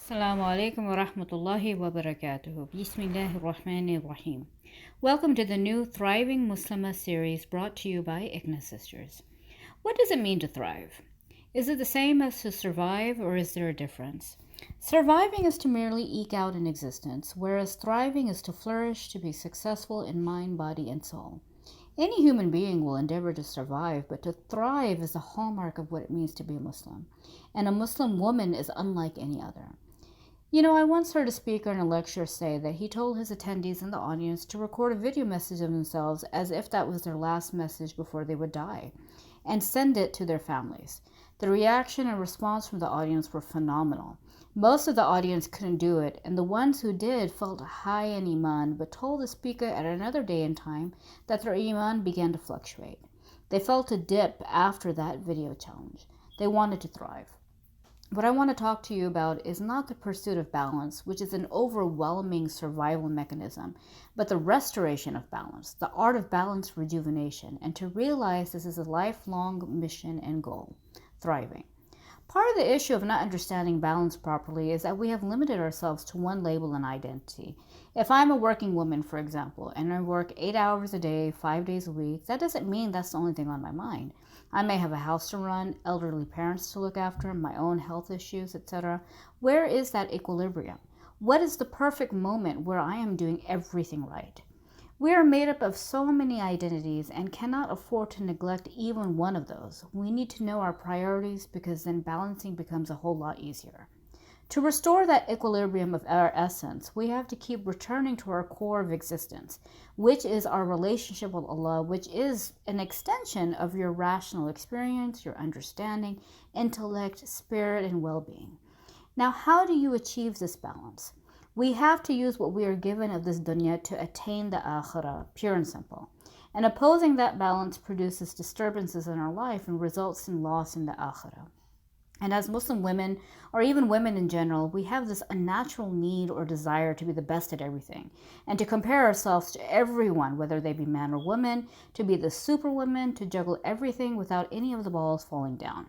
Assalamu alaikum wa rahmatullahi wa barakatuhu. Bismillahir Rahmanir Rahim. Welcome to the new Thriving Muslimah series brought to you by IGNA Sisters. What does it mean to thrive? Is it the same as to survive, or is there a difference? Surviving is to merely eke out an existence, whereas thriving is to flourish, to be successful in mind, body, and soul. Any human being will endeavor to survive, but to thrive is the hallmark of what it means to be a Muslim. And a Muslim woman is unlike any other. I once heard a speaker in a lecture say that he told his attendees in the audience to record a video message of themselves as if that was their last message before they would die, and send it to their families. The reaction and response from the audience were phenomenal. Most of the audience couldn't do it, and the ones who did felt high in Iman, but told the speaker at another day and time that their Iman began to fluctuate. They felt a dip after that video challenge. They wanted to thrive. What I want to talk to you about is not the pursuit of balance, which is an overwhelming survival mechanism, but the restoration of balance, the art of balance rejuvenation, and to realize this is a lifelong mission and goal, thriving. Part of the issue of not understanding balance properly is that we have limited ourselves to one label and identity. If I'm a working woman, for example, and I work 8 hours a day, 5 days a week, that doesn't mean that's the only thing on my mind. I may have a house to run, elderly parents to look after, my own health issues, etc. Where is that equilibrium? What is the perfect moment where I am doing everything right? We are made up of so many identities and cannot afford to neglect even one of those. We need to know our priorities because then balancing becomes a whole lot easier. To restore that equilibrium of our essence, we have to keep returning to our core of existence, which is our relationship with Allah, which is an extension of your rational experience, your understanding, intellect, spirit, and well-being. Now, how do you achieve this balance? We have to use what we are given of this dunya to attain the akhirah, pure and simple. And opposing that balance produces disturbances in our life and results in loss in the akhirah. And as Muslim women, or even women in general, we have this unnatural need or desire to be the best at everything and to compare ourselves to everyone, whether they be man or woman, to be the superwoman, to juggle everything without any of the balls falling down.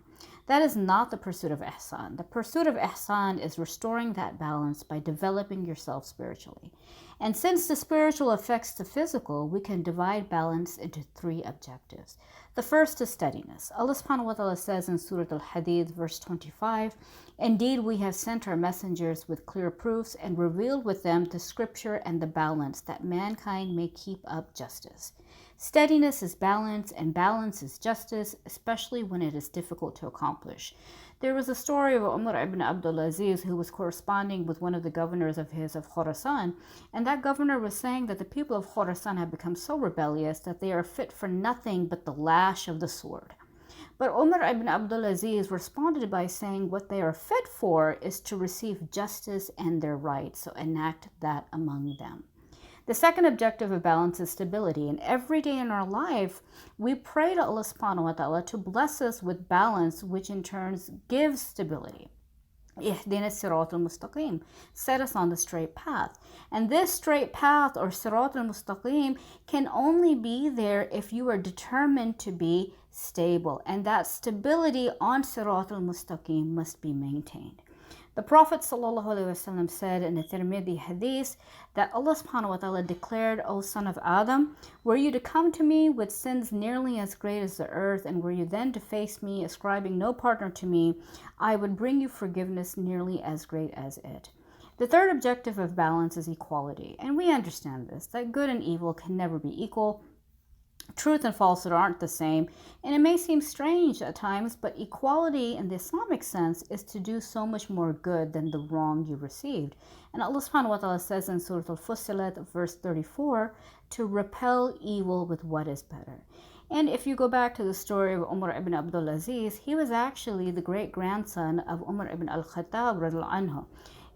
That is not the pursuit of ihsan. The pursuit of ihsan is restoring that balance by developing yourself spiritually. And since the spiritual affects the physical, we can divide balance into 3 objectives. The first is steadiness. Allah subhanahu wa ta'ala says in Surah Al-Hadid, verse 25, "Indeed, we have sent our messengers with clear proofs and revealed with them the scripture and the balance that mankind may keep up justice." Steadiness is balance, and balance is justice, especially when it is difficult to accomplish. There was a story of Umar ibn Abdul Aziz, who was corresponding with one of the governors of Khorasan, and that governor was saying that the people of Khorasan have become so rebellious that they are fit for nothing but the lash of the sword. But Umar ibn Abdul Aziz responded by saying what they are fit for is to receive justice and their rights, so enact that among them. The second objective of balance is stability. And every day in our life, we pray to Allah subhanahu wa ta'ala to bless us with balance, which in turn gives stability. Ihdina sirat al-mustaqim. Set us on the straight path. And this straight path, or sirat al-mustaqim, can only be there if you are determined to be stable. And that stability on sirat al-mustaqim must be maintained. The Prophet ﷺ said in the Tirmidhi hadith that Allah subhanahu wa ta'ala declared, "O son of Adam, were you to come to me with sins nearly as great as the earth, and were you then to face me, ascribing no partner to me, I would bring you forgiveness nearly as great as it." The third objective of balance is equality. And we understand this, that good and evil can never be equal. Truth and falsehood aren't the same, and it may seem strange at times, but equality in the Islamic sense is to do so much more good than the wrong you received. And Allah subhanahu wa ta'ala says in Surah Al-Fussilat, verse 34, to repel evil with what is better. And if you go back to the story of Umar ibn Abdul Aziz, he was actually the great-grandson of Umar ibn al-Khattab radiallahu anhu.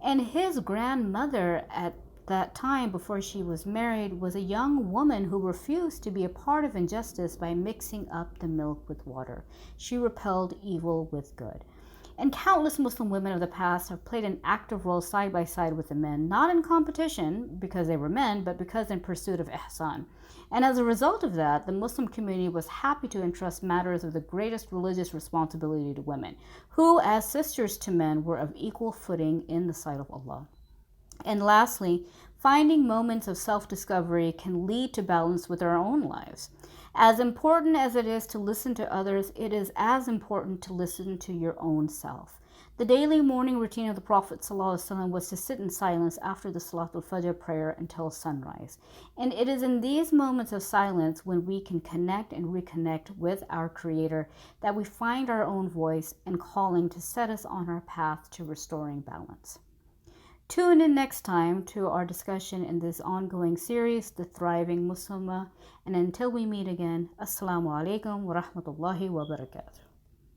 And his grandmother at that time, before she was married, was a young woman who refused to be a part of injustice by mixing up the milk with water. She repelled evil with good. And countless Muslim women of the past have played an active role side by side with the men, not in competition because they were men, but because in pursuit of ihsan. And as a result of that, the Muslim community was happy to entrust matters of the greatest religious responsibility to women, who, as sisters to men, were of equal footing in the sight of Allah. And lastly, finding moments of self discovery can lead to balance with our own lives. As important as it is to listen to others, it is as important to listen to your own self. The daily morning routine of the Prophet ﷺ was to sit in silence after the Salatul Fajr prayer until sunrise. And it is in these moments of silence when we can connect and reconnect with our Creator that we find our own voice and calling to set us on our path to restoring balance. Tune in next time to our discussion in this ongoing series, The Thriving Muslimah. And until we meet again, Assalamu alaikum wa rahmatullahi wa barakatuh.